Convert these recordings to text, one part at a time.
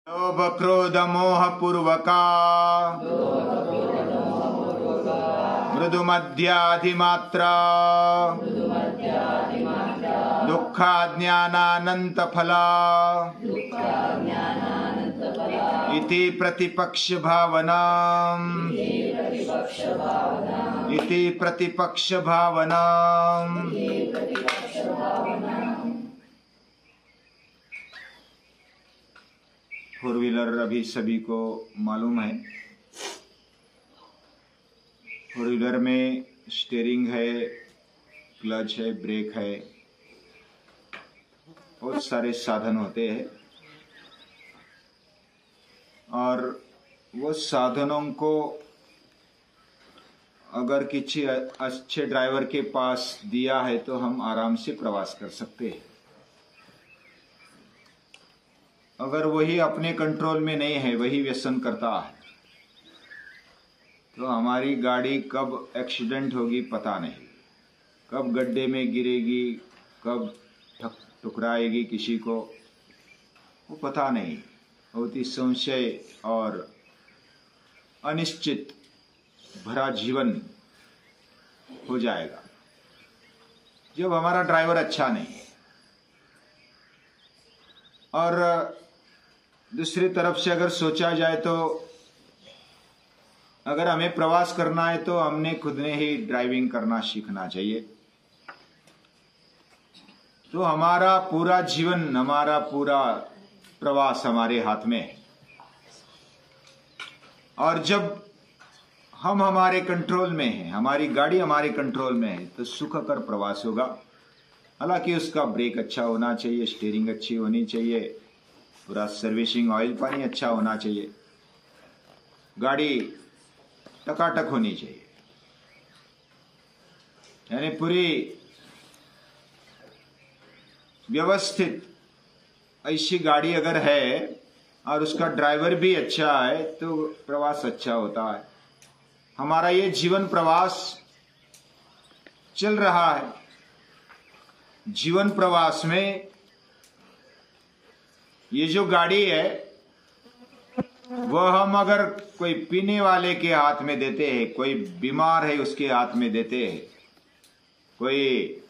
लोभ क्रोध मोह पूर्वका मृदु मध्याधिमात्रा दुःखाज्ञानानंत फला इति प्रतिपक्ष भावना फोर व्हीलर अभी सभी को मालूम है। फोर व्हीलर में स्टीयरिंग है, क्लच है, ब्रेक है, बहुत सारे साधन होते हैं और वो साधनों को अगर किसी अच्छे ड्राइवर के पास दिया है तो हम आराम से प्रवास कर सकते हैं। अगर वही अपने कंट्रोल में नहीं है, वही व्यसन करता है, तो हमारी गाड़ी कब एक्सीडेंट होगी पता नहीं, कब गड्ढे में गिरेगी, कब टकराएगी किसी को, वो पता नहीं। बहुत ही संशय और अनिश्चित भरा जीवन हो जाएगा जब हमारा ड्राइवर अच्छा नहीं है। और दूसरी तरफ से अगर सोचा जाए तो अगर हमें प्रवास करना है तो हमने खुद ने ही ड्राइविंग करना सीखना चाहिए। तो हमारा पूरा जीवन, हमारा पूरा प्रवास हमारे हाथ में है और जब हम हमारे कंट्रोल में हैं, हमारी गाड़ी हमारे कंट्रोल में है, तो सुखकर प्रवास होगा। हालांकि उसका ब्रेक अच्छा होना चाहिए, स्टीयरिंग अच्छी होनी चाहिए, पूरा सर्विसिंग ऑयल पानी अच्छा होना चाहिए, गाड़ी टकाटक होनी चाहिए। यानी पूरी व्यवस्थित ऐसी गाड़ी अगर है और उसका ड्राइवर भी अच्छा है तो प्रवास अच्छा होता है। हमारा ये जीवन प्रवास चल रहा है। जीवन प्रवास में ये जो गाड़ी है वह हम अगर कोई पीने वाले के हाथ में देते हैं, कोई बीमार है उसके हाथ में देते हैं, कोई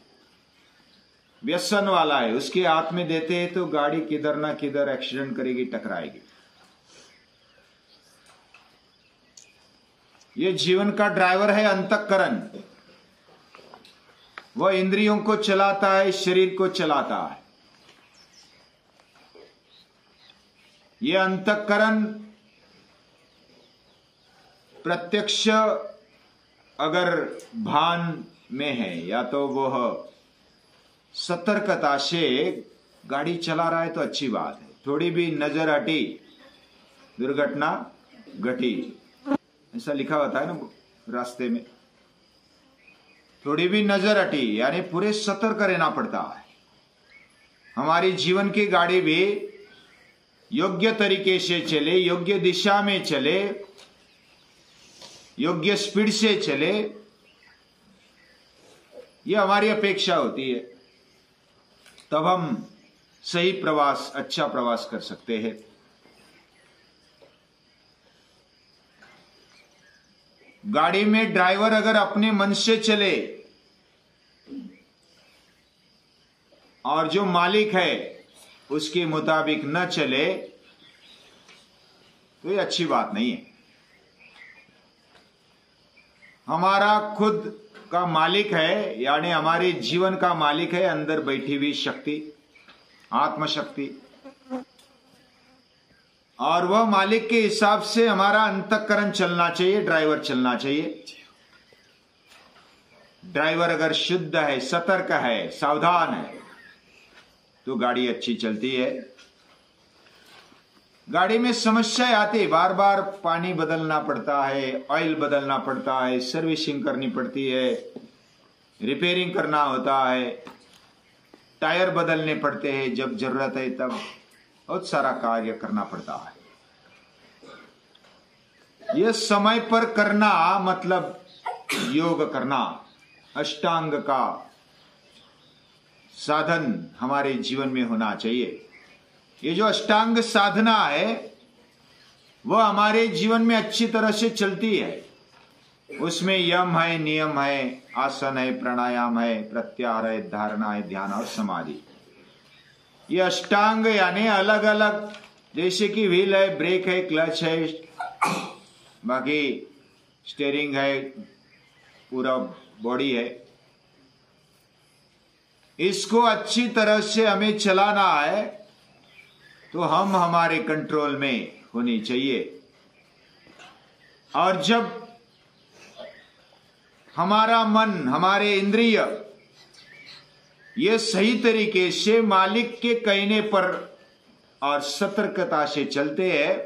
व्यसन वाला है उसके हाथ में देते हैं, तो गाड़ी किधर ना किधर एक्सीडेंट करेगी, टकराएगी। ये जीवन का ड्राइवर है अंतःकरण। वह इंद्रियों को चलाता है, शरीर को चलाता है। ये अंतःकरण प्रत्यक्ष अगर भान में है या तो वह सतर्कता से गाड़ी चला रहा है तो अच्छी बात है। थोड़ी भी नजर हटी, दुर्घटना घटी, ऐसा लिखा होता है ना रास्ते में। थोड़ी भी नजर हटी यानी पूरे सतर्क रहना पड़ता है। हमारी जीवन की गाड़ी भी योग्य तरीके से चले, योग्य दिशा में चले, योग्य स्पीड से चले, यह हमारी अपेक्षा होती है। तब हम सही प्रवास, अच्छा प्रवास कर सकते हैं। गाड़ी में ड्राइवर अगर अपने मन से चले और जो मालिक है उसके मुताबिक न चले तो ये अच्छी बात नहीं है। हमारा खुद का मालिक है, यानी हमारे जीवन का मालिक है अंदर बैठी हुई शक्ति, आत्मशक्ति, और वह मालिक के हिसाब से हमारा अंतःकरण चलना चाहिए, ड्राइवर चलना चाहिए। ड्राइवर अगर शुद्ध है, सतर्क है, सावधान है तो गाड़ी अच्छी चलती है। गाड़ी में समस्याएं आती है, बार बार पानी बदलना पड़ता है, ऑयल बदलना पड़ता है, सर्विसिंग करनी पड़ती है, रिपेयरिंग करना होता है, टायर बदलने पड़ते हैं जब जरूरत है, तब बहुत सारा कार्य करना पड़ता है। यह समय पर करना मतलब योग करना, अष्टांग का साधन हमारे जीवन में होना चाहिए। ये जो अष्टांग साधना है वह हमारे जीवन में अच्छी तरह से चलती है। उसमें यम है, नियम है, आसन है, प्राणायाम है, प्रत्याहार है, धारणा है, ध्यान और समाधि। ये अष्टांग यानी अलग अलग, जैसे कि व्हील है, ब्रेक है, क्लच है, बाकी स्टीयरिंग है, पूरा बॉडी है। इसको अच्छी तरह से हमें चलाना है तो हम हमारे कंट्रोल में होनी चाहिए। और जब हमारा मन, हमारे इंद्रिय ये सही तरीके से मालिक के कहने पर और सतर्कता से चलते हैं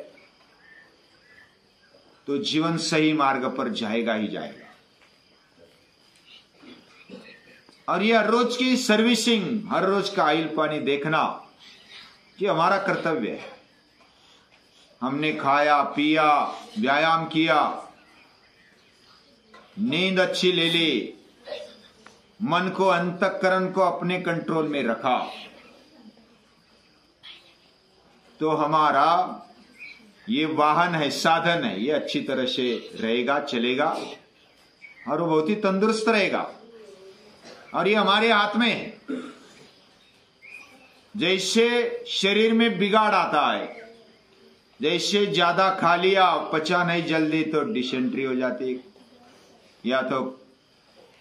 तो जीवन सही मार्ग पर जाएगा ही जाएगा। और यह हर रोज की सर्विसिंग, हर रोज का ऑयल पानी देखना कि हमारा कर्तव्य है। हमने खाया पिया, व्यायाम किया, नींद अच्छी ले ली, मन को, अंतःकरण को अपने कंट्रोल में रखा तो हमारा ये वाहन है, साधन है, ये अच्छी तरह से रहेगा, चलेगा और वो बहुत ही तंदुरुस्त रहेगा। और ये हमारे हाथ में है। जैसे शरीर में बिगाड़ आता है, जैसे ज्यादा खा लिया, पचा नहीं जल्दी तो डिसेंट्री हो जाती, या तो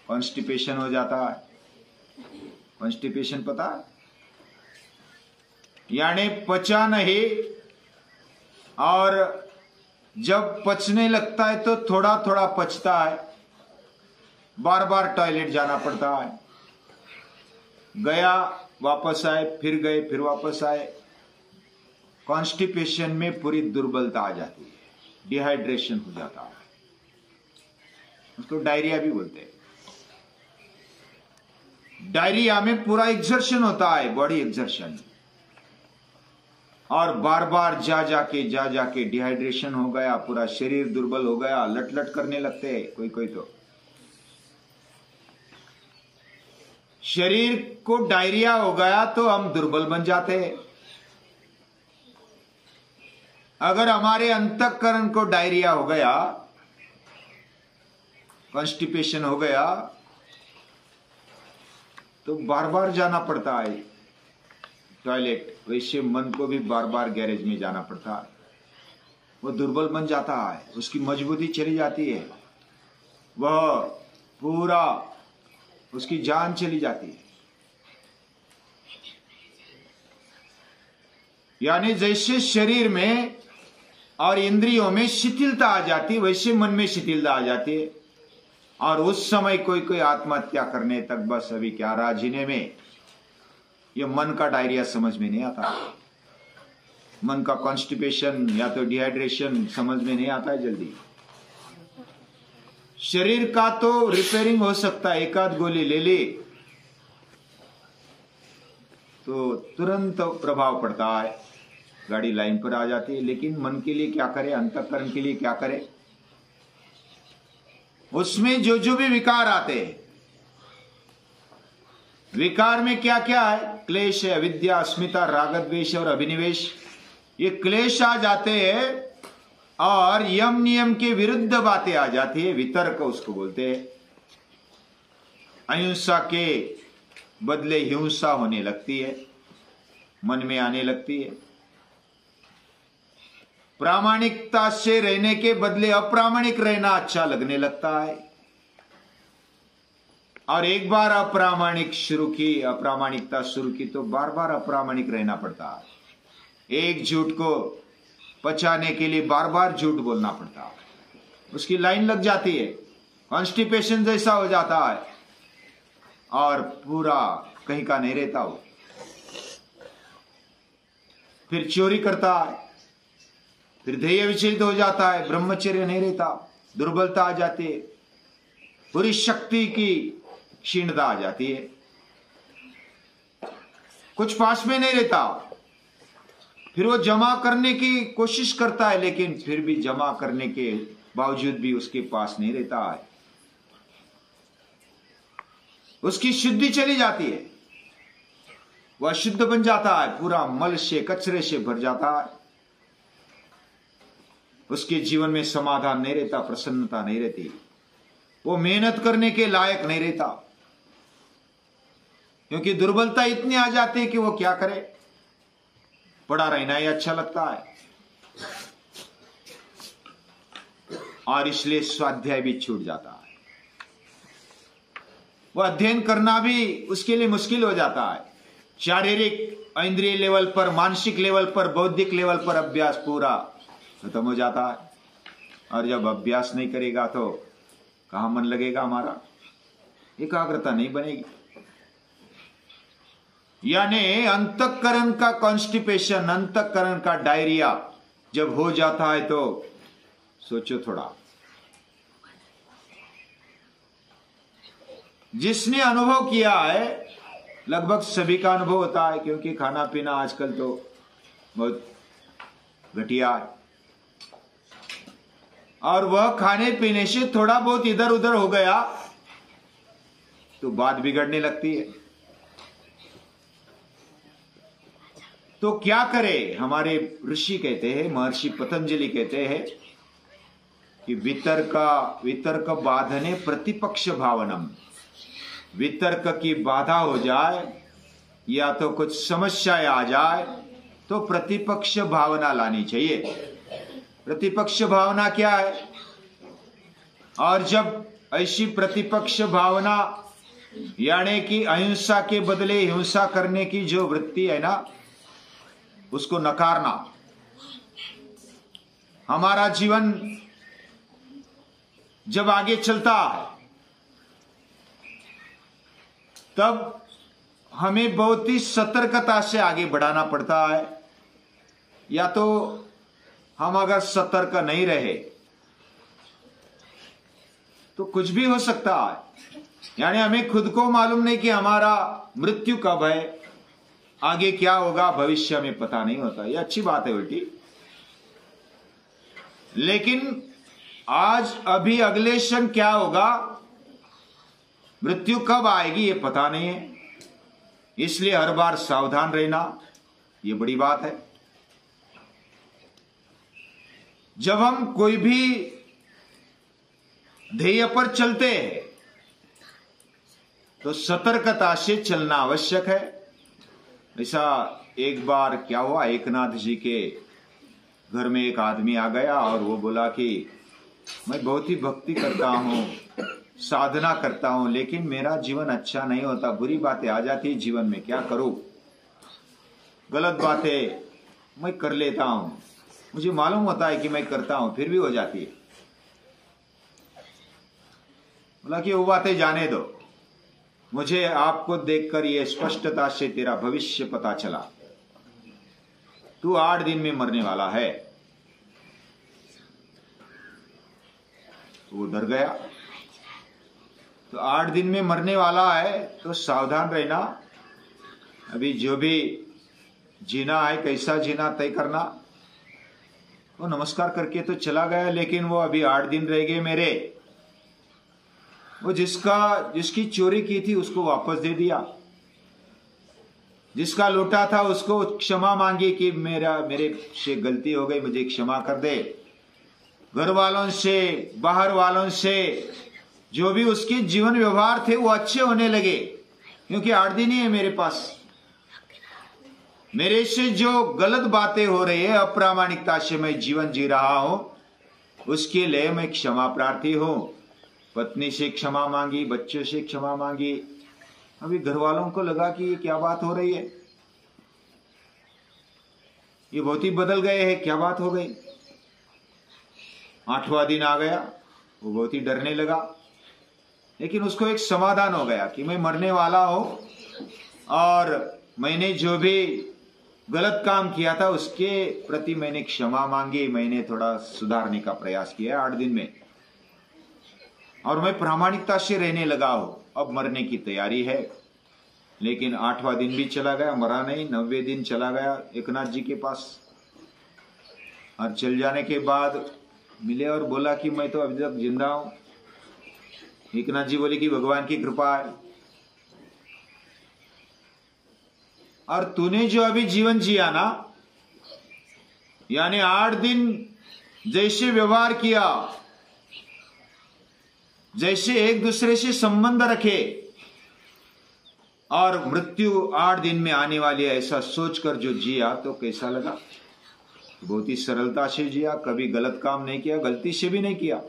कॉन्स्टिपेशन हो जाता है। कॉन्स्टिपेशन पता है? यानी पचा नहीं, और जब पचने लगता है तो थोड़ा थोड़ा पचता है, बार बार टॉयलेट जाना पड़ता है, गया वापस आए, फिर गए, फिर वापस आए। कॉन्स्टिपेशन में पूरी दुर्बलता आ जाती है, डिहाइड्रेशन हो जाता है, उसको डायरिया भी बोलते हैं। डायरिया में पूरा एक्सर्शन होता है, बॉडी एक्सर्शन, और बार बार जा जाके डिहाइड्रेशन हो गया, पूरा शरीर दुर्बल हो गया, लट लट करने लगते हैं कोई कोई तो। शरीर को डायरिया हो गया तो हम दुर्बल बन जाते हैं। अगर हमारे अंतःकरण को डायरिया हो गया, कॉन्स्टिपेशन हो गया, तो बार बार जाना पड़ता है टॉयलेट। वैसे मन को भी बार बार गैरेज में जाना पड़ता है, वो दुर्बल बन जाता है, उसकी मजबूती चली जाती है, वह पूरा उसकी जान चली जाती है। यानी जैसे शरीर में और इंद्रियों में शिथिलता आ जाती, वैसे मन में शिथिलता आ जाती है। और उस समय कोई कोई आत्महत्या करने तक, बस अभी क्या रहा जीने में, ये मन का डायरिया समझ में नहीं आता, मन का कॉन्स्टिपेशन या तो डिहाइड्रेशन समझ में नहीं आता है जल्दी। शरीर का तो रिपेयरिंग हो सकता है, एक आध गोली ले ली तो तुरंत प्रभाव पड़ता है, गाड़ी लाइन पर आ जाती है। लेकिन मन के लिए क्या करे, अंतःकरण के लिए क्या करे? उसमें जो जो भी विकार आते हैं, विकार में क्या क्या है? क्लेश है, अविद्या, अस्मिता, राग, द्वेष और अभिनिवेश। ये क्लेश आ जाते हैं और यम नियम के विरुद्ध बातें आ जाती है, वितर्क उसको बोलते हैं। अहिंसा के बदले हिंसा होने लगती है, मन में आने लगती है। प्रामाणिकता से रहने के बदले अप्रामाणिक रहना अच्छा लगने लगता है। और एक बार अप्रामाणिकता शुरू की तो बार बार अप्रामाणिक रहना पड़ता है। एक झूठ को पचाने के लिए बार बार झूठ बोलना पड़ता है, उसकी लाइन लग जाती है, कॉन्स्टिपेशन जैसा हो जाता है और पूरा कहीं का नहीं रहता हो। फिर चोरी करता है, फिर ध्येय विचलित हो जाता है, ब्रह्मचर्य नहीं रहता, दुर्बलता आ जाती है, पूरी शक्ति की क्षीणता आ जाती है, कुछ पास में नहीं रहता। फिर वो जमा करने की कोशिश करता है, लेकिन फिर भी जमा करने के बावजूद भी उसके पास नहीं रहता है, उसकी शुद्धि चली जाती है। वह अशुद्ध बन जाता है, पूरा मल से कचरे से भर जाता है। उसके जीवन में समाधान नहीं रहता, प्रसन्नता नहीं रहती, वो मेहनत करने के लायक नहीं रहता, क्योंकि दुर्बलता इतनी आ जाती है कि वो क्या करे, पड़ा रहना ही अच्छा लगता है। और इसलिए स्वाध्याय भी छूट जाता है, वह अध्ययन करना भी उसके लिए मुश्किल हो जाता है। शारीरिक इंद्रिय लेवल पर, मानसिक लेवल पर, बौद्धिक लेवल पर अभ्यास पूरा खत्म हो जाता है। और जब अभ्यास नहीं करेगा तो कहां मन लगेगा हमारा, एकाग्रता नहीं बनेगी। यानी अंतःकरण का कॉन्स्टिपेशन, अंतःकरण का डायरिया जब हो जाता है तो सोचो थोड़ा। जिसने अनुभव किया है, लगभग सभी का अनुभव होता है, क्योंकि खाना पीना आजकल तो बहुत घटिया है, और वह खाने पीने से थोड़ा बहुत इधर उधर हो गया तो बात बिगड़ने लगती है। तो क्या करे, हमारे ऋषि कहते हैं, महर्षि पतंजलि कहते हैं कि वितर्क बाधने प्रतिपक्ष भावनम। वितर्क की बाधा हो जाए या तो कुछ समस्याएं आ जाए तो प्रतिपक्ष भावना लानी चाहिए। प्रतिपक्ष भावना क्या है? और जब ऐसी प्रतिपक्ष भावना, यानी कि अहिंसा के बदले हिंसा करने की जो वृत्ति है ना, उसको नकारना। हमारा जीवन जब आगे चलता है तब हमें बहुत ही सतर्कता से आगे बढ़ाना पड़ता है। या तो हम अगर सतर्क नहीं रहे तो कुछ भी हो सकता है। यानी हमें खुद को मालूम नहीं कि हमारा मृत्यु कब है, आगे क्या होगा, भविष्य में पता नहीं होता। ये अच्छी बात है उल्टी, लेकिन आज अभी अगले क्षण क्या होगा, मृत्यु कब आएगी, ये पता नहीं है। इसलिए हर बार सावधान रहना ये बड़ी बात है। जब हम कोई भी ध्येय पर चलते हैं तो सतर्कता से चलना आवश्यक है। ऐसा एक बार क्या हुआ, एकनाथ जी के घर में एक आदमी आ गया और वो बोला कि मैं बहुत ही भक्ति करता हूं, साधना करता हूं, लेकिन मेरा जीवन अच्छा नहीं होता, बुरी बातें आ जाती जीवन में, क्या करूं, गलत बातें मैं कर लेता हूं, मुझे मालूम होता है कि मैं करता हूं फिर भी हो जाती है। बोला कि वो बातें जाने दो, मुझे आपको देखकर ये स्पष्टता से तेरा भविष्य पता चला, तू 8 दिन में मरने वाला है। तो वो डर गया। तो 8 दिन में मरने वाला है तो सावधान रहना, अभी जो भी जीना है कैसा जीना तय करना। वो नमस्कार करके तो चला गया, लेकिन वो अभी 8 दिन रह गए मेरे। वो जिसकी चोरी की थी उसको वापस दे दिया, जिसका लूटा था उसको क्षमा मांगी कि मेरे से गलती हो गई, मुझे क्षमा कर दे। घर वालों से, बाहर वालों से जो भी उसके जीवन व्यवहार थे वो अच्छे होने लगे, क्योंकि 8 दिन ही है मेरे पास। मेरे से जो गलत बातें हो रही है, अप्रामाणिकता से मैं जीवन जी रहा हूं, उसके लिए मैं क्षमा प्रार्थी हूं। पत्नी से क्षमा मांगी, बच्चों से क्षमा मांगी। अभी घर वालों को लगा कि ये क्या बात हो रही है, ये बहुत ही बदल गए हैं, क्या बात हो गई। 8वां दिन आ गया, वो बहुत ही डरने लगा, लेकिन उसको एक समाधान हो गया कि मैं मरने वाला हूं और मैंने जो भी गलत काम किया था उसके प्रति मैंने क्षमा मांगी, मैंने थोड़ा सुधारने का प्रयास किया 8 दिन में, और मैं प्रामाणिकता से रहने लगा हूं। अब मरने की तैयारी है। लेकिन 8वां दिन भी चला गया, मरा नहीं। 90वें दिन चला गया एकनाथ जी के पास, और चल जाने के बाद मिले और बोला कि मैं तो अभी तक जिंदा हूं। एकनाथ जी बोले कि भगवान की कृपा है। और तूने जो अभी जीवन जिया ना, यानी 8 दिन जैसे व्यवहार किया, जैसे एक दूसरे से संबंध रखे, और मृत्यु 8 दिन में आने वाली है ऐसा सोचकर जो जिया, तो कैसा लगा? बहुत ही सरलता से जिया, कभी गलत काम नहीं किया, गलती से भी नहीं किया,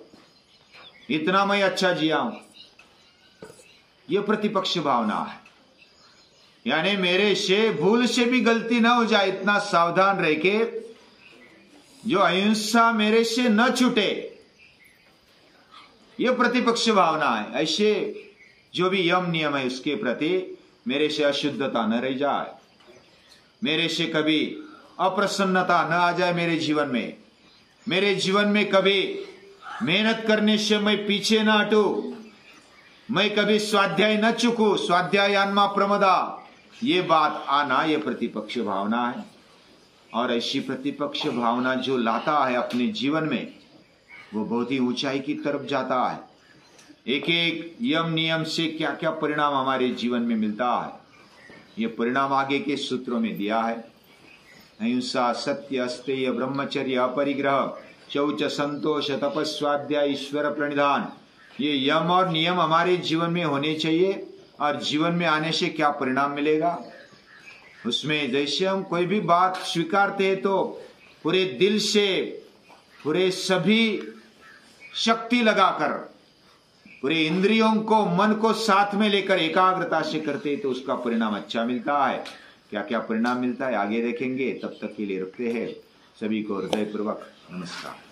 इतना मैं अच्छा जिया हूं। यह प्रतिपक्ष भावना है, यानी मेरे से भूल से भी गलती ना हो जाए, इतना सावधान रह के जो अहिंसा मेरे से न छूटे, यह प्रतिपक्ष भावना है। ऐसे जो भी यम नियम है उसके प्रति मेरे से अशुद्धता न रह जाए, मेरे से कभी अप्रसन्नता न आ जाए मेरे जीवन में कभी मेहनत करने से मैं पीछे ना हटूं, मैं कभी स्वाध्याय न चूकूं, स्वाध्यायान्मा प्रमदा, ये बात आना, ये प्रतिपक्ष भावना है। और ऐसी प्रतिपक्ष भावना जो लाता है अपने जीवन में, वो बहुत ही ऊंचाई की तरफ जाता है। एक एक यम नियम से क्या क्या परिणाम हमारे जीवन में मिलता है, ये परिणाम आगे के सूत्रों में दिया है। अहिंसा, सत्य, अस्तेय, ब्रह्मचर्य, अपरिग्रह, शौच, संतोष, तपस्वाध्याय, ईश्वर प्रणिधान, ये यम और नियम हमारे जीवन में होने चाहिए। और जीवन में आने से क्या परिणाम मिलेगा, उसमें जैसे हम कोई भी बात स्वीकारते हैं तो पूरे दिल से, पूरे सभी शक्ति लगाकर, पूरे इंद्रियों को, मन को साथ में लेकर एकाग्रता से करते हैं तो उसका परिणाम अच्छा मिलता है। क्या क्या परिणाम मिलता है आगे देखेंगे, तब तक के लिए रखते हैं। सभी को हृदयपूर्वक नमस्कार।